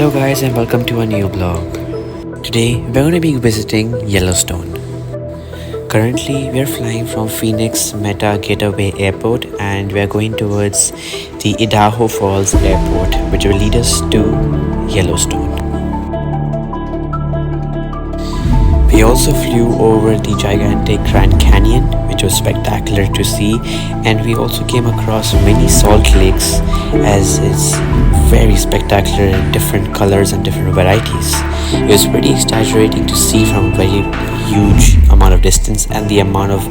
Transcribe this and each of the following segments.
Hello guys and welcome to a new vlog. Today we're going to be visiting Yellowstone. Currently we're flying from Phoenix Meta Getaway Airport and we're going towards the Idaho Falls Airport, which will lead us to Yellowstone. We also flew over the gigantic Grand Canyon, which was spectacular to see, and we also came across many salt lakes, as it's very spectacular in different colors and different varieties. It was pretty exaggerating to see from a very huge amount of distance and the amount of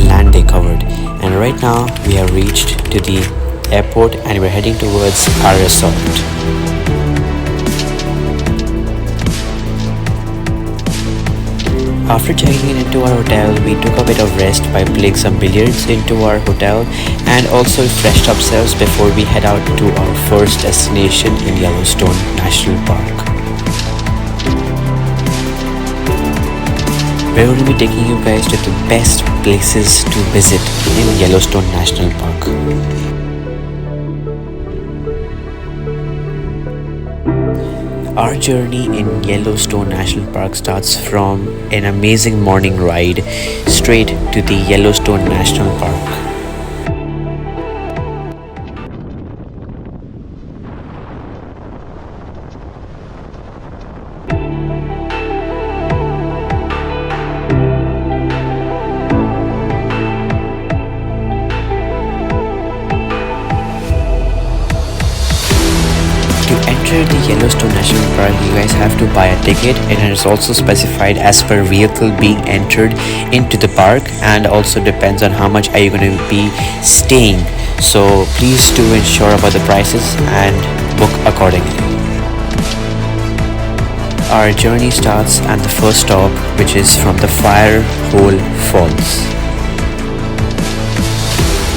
land they covered. And right now we have reached to the airport and we're heading towards our resort. After checking into our hotel, we took a bit of rest by playing some billiards into our hotel and also refreshed ourselves before we head out to our first destination in Yellowstone National Park. We're going to be taking you guys to the best places to visit in Yellowstone National Park. Our journey in Yellowstone National Park starts from an amazing morning ride straight to the Yellowstone National Park. To enter the Yellowstone National Park, you guys have to buy a ticket, and it is also specified as per vehicle being entered into the park, and also depends on how much are you going to be staying. So please do ensure about the prices and book accordingly. Our journey starts at the first stop, which is from the Fire Hole Falls.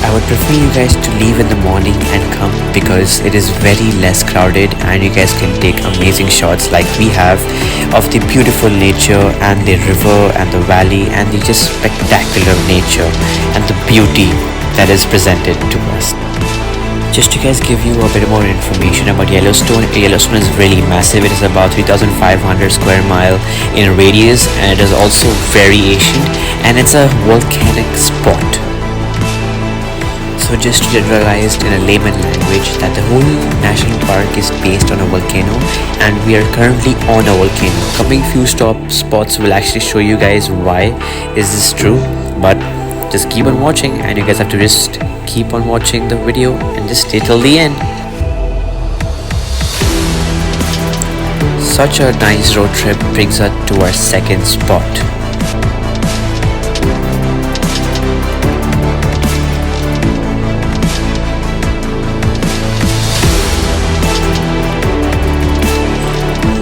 I would prefer you guys to leave in the morning and come because it is very less crowded and you guys can take amazing shots like we have of the beautiful nature and the river and the valley and the just spectacular nature and the beauty that is presented to us. Just to guys give you a bit more information about Yellowstone, Yellowstone is really massive. It is about 3,500 square mile in radius and it is also very ancient and it's a volcanic spot. So just to generalize in a layman language that the whole national park is based on a volcano and we are currently on a volcano. Coming few spots will actually show you guys why is this true, but just keep on watching and you guys have to just keep on watching the video and just stay till the end. Such a nice road trip brings us to our second spot.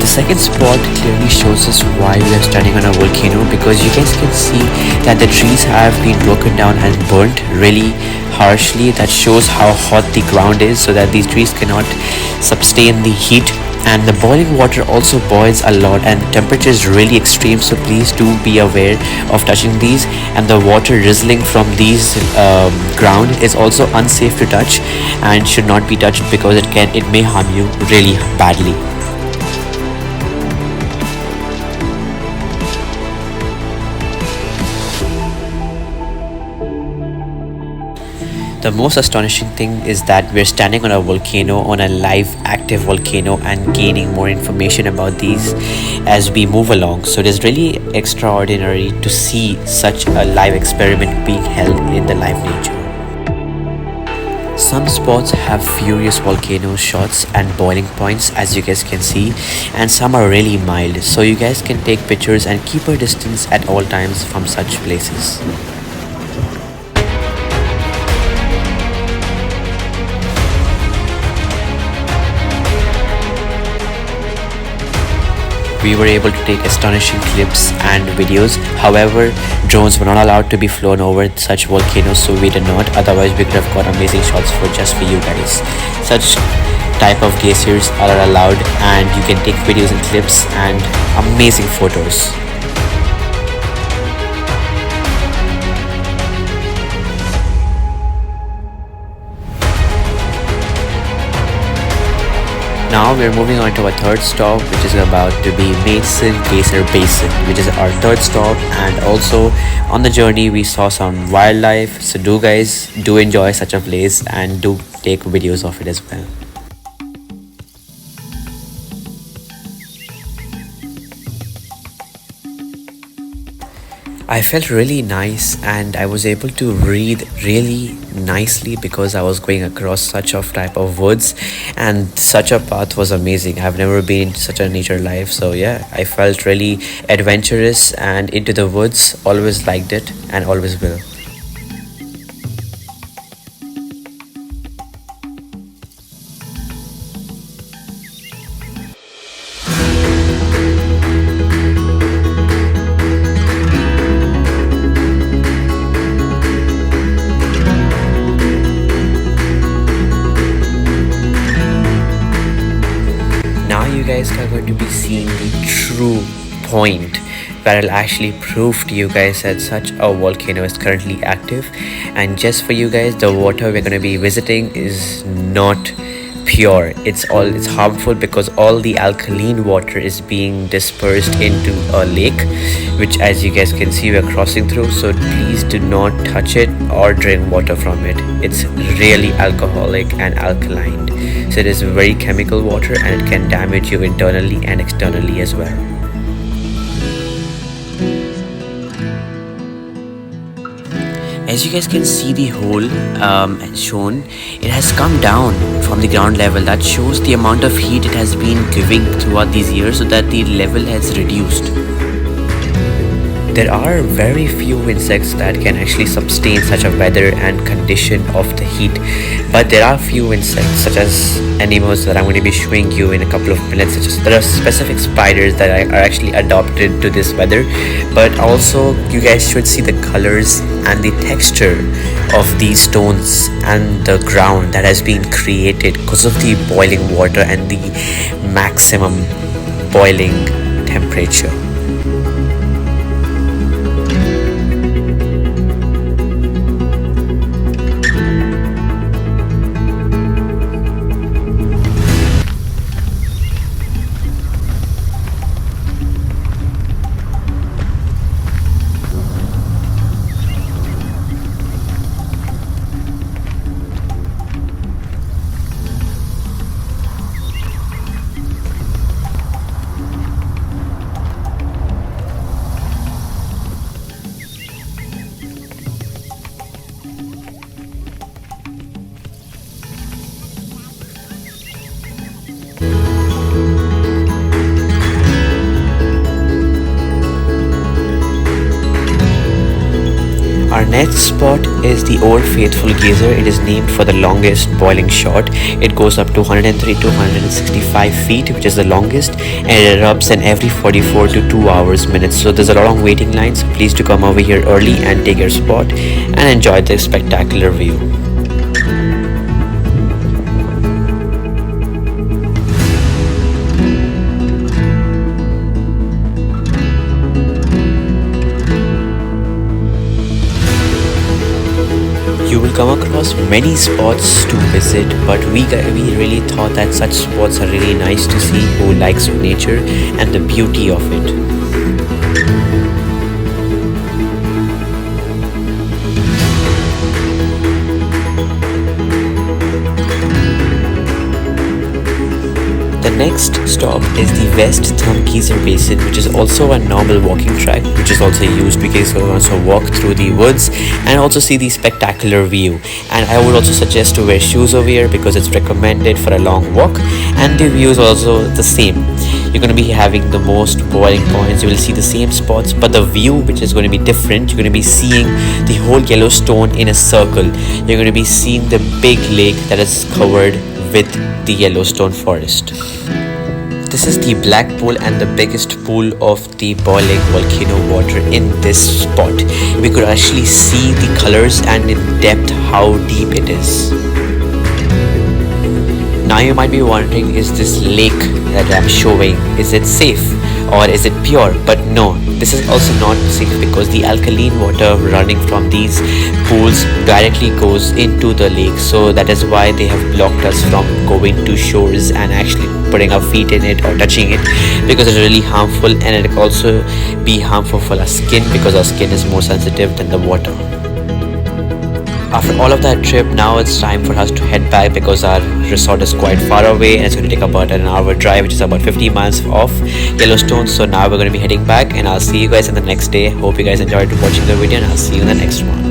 The second spot clearly shows us why we are standing on a volcano, because you guys can see that the trees have been broken down and burnt really harshly. That shows how hot the ground is, so that these trees cannot sustain the heat. And the boiling water also boils a lot and the temperature is really extreme, so please do be aware of touching these. And the water drizzling from these ground is also unsafe to touch and should not be touched because it may harm you really badly. The most astonishing thing is that we're standing on a volcano, on a live active volcano, and gaining more information about these as we move along. So it is really extraordinary to see such a live experiment being held in the live nature. Some spots have furious volcano shots and boiling points, as you guys can see, and some are really mild, so you guys can take pictures and keep a distance at all times from such places. We were able to take astonishing clips and videos. However, drones were not allowed to be flown over such volcanoes, so we did not. Otherwise, we could have got amazing shots just for you guys. Such type of glaciers are allowed and you can take videos and clips and amazing photos. Now we're moving on to our third stop, which is about to be Mason Glacier Basin, which is our third stop. And also on the journey we saw some wildlife, so do enjoy such a place and do take videos of it as well. I felt really nice and I was able to breathe really nicely because I was going across such a type of woods, and such a path was amazing. I've never been to such a nature life, so yeah, I felt really adventurous and into the woods. Always liked it and always will. Now you guys are going to be seeing the true point where I'll actually prove to you guys that such a volcano is currently active. And just for you guys, the water we're going to be visiting is not pure. It's harmful because all the alkaline water is being dispersed into a lake, which as you guys can see we're crossing through. So please do not touch it or drink water from it. It's really alcoholic and alkaline, so it is very chemical water and it can damage you internally and externally as well. As you guys can see, the hole shown, it has come down from the ground level. That shows the amount of heat it has been giving throughout these years, so that the level has reduced. There are very few insects that can actually sustain such a weather and condition of the heat, but there are few insects such as animals that I'm going to be showing you in a couple of minutes. There are specific spiders that are actually adapted to this weather, but also you guys should see the colors and the texture of these stones and the ground that has been created because of the boiling water and the maximum boiling temperature. Our next spot is the Old Faithful Geyser. It is named for the longest boiling shot. It goes up to 103 to 165 feet, which is the longest, and it erupts in every 44 to 2 hours minutes. So there's a long waiting line, so please do come over here early and take your spot and enjoy the spectacular view. You will come across many spots to visit, but we really thought that such spots are really nice to see who likes nature and the beauty of it. The next stop is the West Thumb Geyser Basin, which is also a normal walking track, which is also used because you can also walk through the woods and also see the spectacular view. And I would also suggest to wear shoes over here because it's recommended for a long walk, and the view is also the same. You're going to be having the most boiling points. You will see the same spots, but the view, which is going to be different, you're going to be seeing the whole Yellowstone in a circle. You're going to be seeing the big lake that is covered with the Yellowstone forest. This is the black pool and the biggest pool of the boiling volcano water in this spot. We could actually see the colors and in depth how deep it is. Now you might be wondering, is this lake that I'm showing, is it safe? or is it pure? But no, this is also not safe because the alkaline water running from these pools directly goes into the lake. So that is why they have blocked us from going to shores and actually putting our feet in it or touching it, because it's really harmful, and it can also be harmful for our skin because our skin is more sensitive than the water. After all of that trip, now it's time for us to head back because our resort is quite far away and it's going to take about an hour drive, which is about 50 miles off Yellowstone. So now we're going to be heading back, and I'll see you guys in the next day. Hope you guys enjoyed watching the video, and I'll see you in the next one.